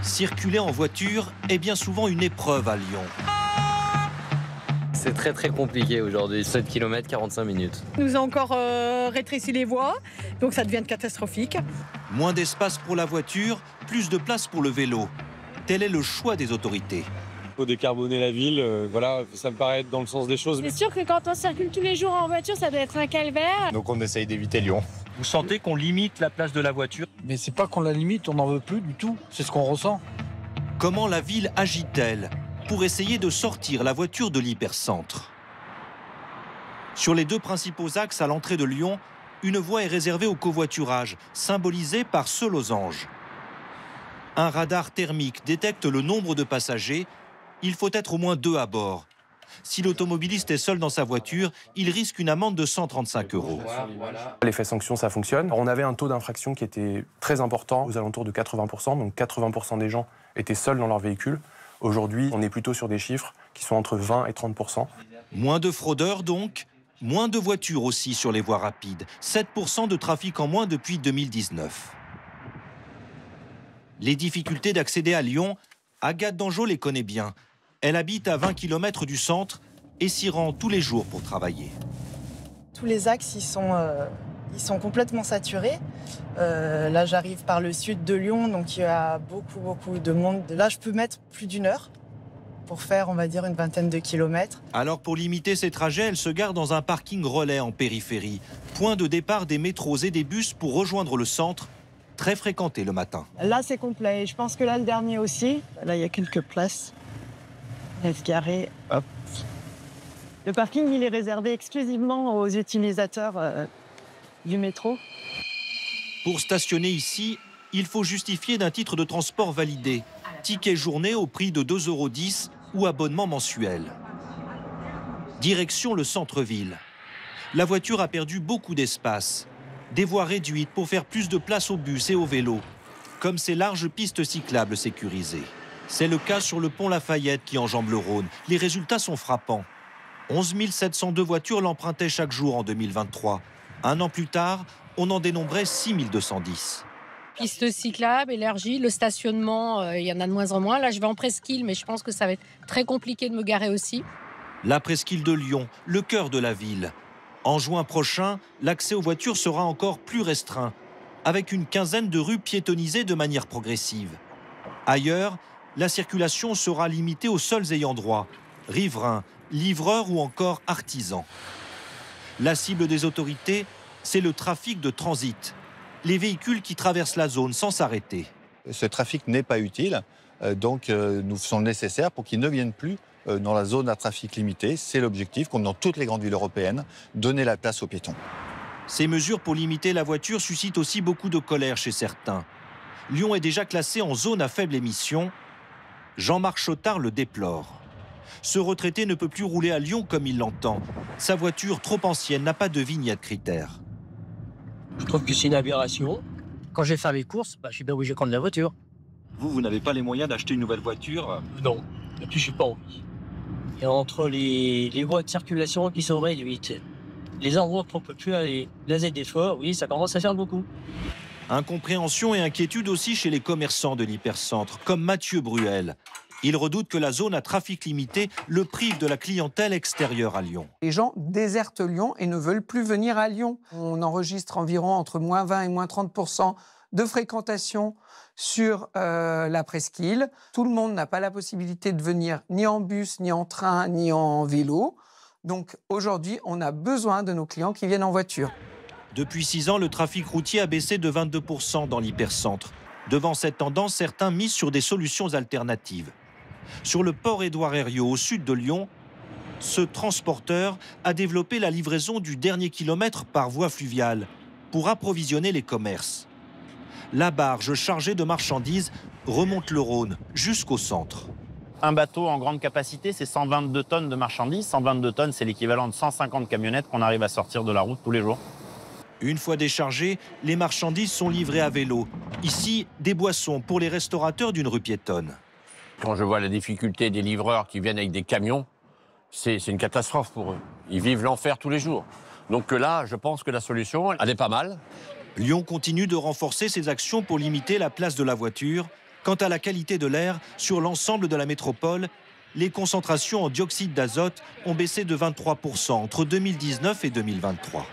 Circuler en voiture est bien souvent une épreuve à Lyon. C'est très compliqué aujourd'hui, 7 km 45 minutes. Ils nous ont encore rétréci les voies, donc ça devient catastrophique. Moins d'espace pour la voiture, plus de place pour le vélo. Tel est le choix des autorités. Il faut décarboner la ville, voilà, ça me paraît être dans le sens des choses. C'est sûr que quand on circule tous les jours en voiture, ça doit être un calvaire. Donc on essaye d'éviter Lyon. Vous sentez qu'on limite la place de la voiture? Mais c'est pas qu'on la limite, on n'en veut plus du tout. C'est ce qu'on ressent. Comment la ville agit-elle pour essayer de sortir la voiture de l'hypercentre? Sur les deux principaux axes à l'entrée de Lyon, une voie est réservée au covoiturage, symbolisée par ce losange. Un radar thermique détecte le nombre de passagers. Il faut être au moins 2 à bord. Si l'automobiliste est seul dans sa voiture, il risque une amende de 135 €. L'effet sanction, ça fonctionne. On avait un taux d'infraction qui était très important, aux alentours de 80%. Donc 80% des gens étaient seuls dans leur véhicule. Aujourd'hui, on est plutôt sur des chiffres qui sont entre 20 et 30%. Moins de fraudeurs donc, moins de voitures aussi sur les voies rapides. 7% de trafic en moins depuis 2019. Les difficultés d'accéder à Lyon, Agathe Dangeau les connaît bien. Elle habite à 20 km du centre et s'y rend tous les jours pour travailler. Tous les axes, ils sont complètement saturés. Là, j'arrive par le sud de Lyon, donc il y a beaucoup de monde. Là, je peux mettre plus d'1 heure pour faire, on va dire, une vingtaine de kilomètres. Alors, pour limiter ses trajets, elle se gare dans un parking relais en périphérie. Point de départ des métros et des bus pour rejoindre le centre, très fréquenté le matin. Là, c'est complet. Je pense que là, le dernier aussi. Là, il y a quelques places. Laisse garer. Hop. Le parking, il est réservé exclusivement aux utilisateurs du métro. Pour stationner ici, il faut justifier d'un titre de transport validé. Ticket journée au prix de 2,10 € ou abonnement mensuel. Direction le centre-ville. La voiture a perdu beaucoup d'espace. Des voies réduites pour faire plus de place aux bus et aux vélos, comme ces larges pistes cyclables sécurisées. C'est le cas sur le pont Lafayette qui enjambe le Rhône. Les résultats sont frappants. 11 702 voitures l'empruntaient chaque jour en 2023. Un an plus tard, on en dénombrait 6 210. Piste cyclable, élargie, le stationnement, il y en a de moins en moins. Là, je vais en presqu'île, mais je pense que ça va être très compliqué de me garer aussi. La presqu'île de Lyon, le cœur de la ville. En juin prochain, l'accès aux voitures sera encore plus restreint, avec une quinzaine de rues piétonnisées de manière progressive. Ailleurs, la circulation sera limitée aux seuls ayants droit, riverains, livreurs ou encore artisans. La cible des autorités, c'est le trafic de transit, les véhicules qui traversent la zone sans s'arrêter. Ce trafic n'est pas utile, donc nous faisons le nécessaire pour qu'il ne vienne plus dans la zone à trafic limité. C'est l'objectif, comme dans toutes les grandes villes européennes, donner la place aux piétons. Ces mesures pour limiter la voiture suscitent aussi beaucoup de colère chez certains. Lyon est déjà classé en zone à faible émission. Jean-Marc Chotard le déplore. Ce retraité ne peut plus rouler à Lyon comme il l'entend. Sa voiture, trop ancienne, n'a pas de vie ni de critères. Je trouve que c'est une aberration. Quand je vais faire mes courses, je suis bien obligé de prendre la voiture. Vous n'avez pas les moyens d'acheter une nouvelle voiture? Non, et puis je suis pas envie. Et entre les voies de circulation qui sont réduites, les endroits qu'on ne peut plus aller, la ZFE, oui, ça commence à faire beaucoup. Incompréhension et inquiétude aussi chez les commerçants de l'hypercentre, comme Mathieu Bruel. Il redoute que la zone à trafic limité le prive de la clientèle extérieure à Lyon. Les gens désertent Lyon et ne veulent plus venir à Lyon. On enregistre environ entre moins 20 et moins 30% de fréquentation sur la presqu'île. Tout le monde n'a pas la possibilité de venir ni en bus, ni en train, ni en vélo. Donc aujourd'hui, on a besoin de nos clients qui viennent en voiture. Depuis 6 ans, le trafic routier a baissé de 22% dans l'hypercentre. Devant cette tendance, certains misent sur des solutions alternatives. Sur le port Édouard Herriot, au sud de Lyon, ce transporteur a développé la livraison du dernier kilomètre par voie fluviale pour approvisionner les commerces. La barge chargée de marchandises remonte le Rhône jusqu'au centre. Un bateau en grande capacité, c'est 122 tonnes de marchandises. 122 tonnes, c'est l'équivalent de 150 camionnettes qu'on arrive à sortir de la route tous les jours. Une fois déchargées, les marchandises sont livrées à vélo. Ici, des boissons pour les restaurateurs d'une rue piétonne. Quand je vois la difficulté des livreurs qui viennent avec des camions, c'est une catastrophe pour eux. Ils vivent l'enfer tous les jours. Donc là, je pense que la solution, elle est pas mal. Lyon continue de renforcer ses actions pour limiter la place de la voiture. Quant à la qualité de l'air, sur l'ensemble de la métropole, les concentrations en dioxyde d'azote ont baissé de 23% entre 2019 et 2023.